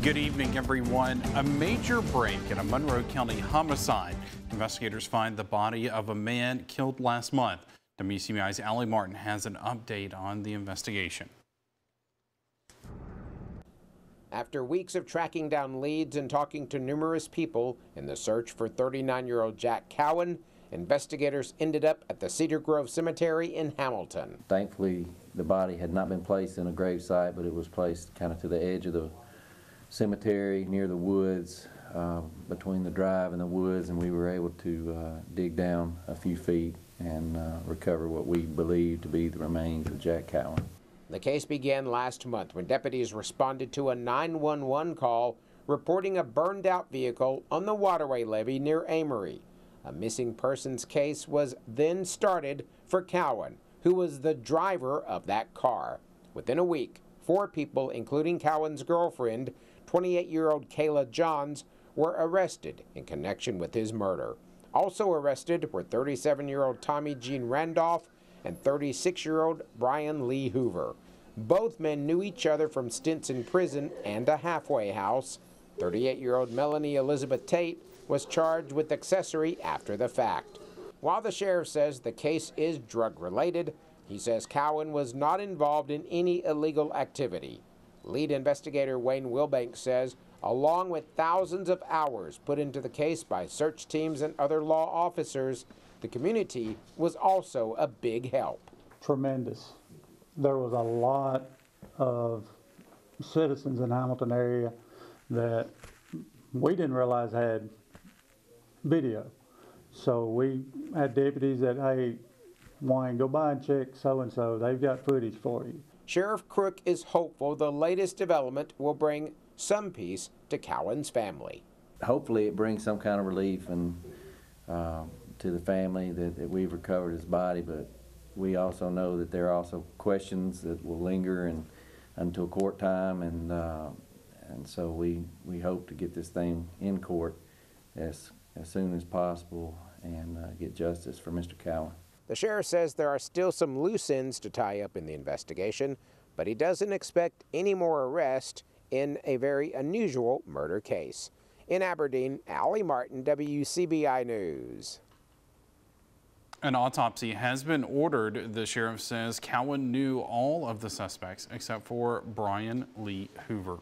Good evening, everyone. A major break in a Monroe County homicide. Investigators find the body of a man killed last month. WCBI's Allie Martin has an update on the investigation. After weeks of tracking down leads and talking to numerous people in the search for 39-year-old Jack Cowan, investigators ended up at the Cedar Grove Cemetery in Hamilton. Thankfully, the body had not been placed in a grave site, but it was placed kind of to the edge of the cemetery near the woods, between the drive and the woods, and we were able to dig down a few feet and recover what we believe to be the remains of Jack Cowan. The case began last month when deputies responded to a 911 call reporting a burned-out vehicle on the waterway levee near Amory. A missing persons case was then started for Cowan, who was the driver of that car. Within a week, 4 people, including Cowan's girlfriend, 28-year-old Kayla Johns, were arrested in connection with his murder. Also arrested were 37-year-old Tommy Jean Randolph and 36-year-old Brian Lee Hoover. Both men knew each other from stints in prison and a halfway house. 38-year-old Melanie Elizabeth Tate was charged with accessory after the fact. While the sheriff says the case is drug-related, he says Cowan was not involved in any illegal activity. Lead investigator Wayne Wilbanks says, along with thousands of hours put into the case by search teams and other law officers, the community was also a big help. Tremendous. There was a lot of citizens in the Hamilton area that we didn't realize had video. So we had deputies that, hey, Wayne, go by and check so-and-so. They've got footage for you. Sheriff CROOK is hopeful the latest development will bring some peace to Cowan's family. Hopefully it brings some kind of relief and to the family that we've recovered his body, but we also know that there are also questions that will linger until court time, and so we hope to get this thing in court as soon as possible and get justice for Mr. Cowan. The sheriff says there are still some loose ends to tie up in the investigation, but he doesn't expect any more arrests in a very unusual murder case. In Aberdeen, Allie Martin, WCBI News. An autopsy has been ordered. The sheriff says Cowan knew all of the suspects except for Brian Lee Hoover.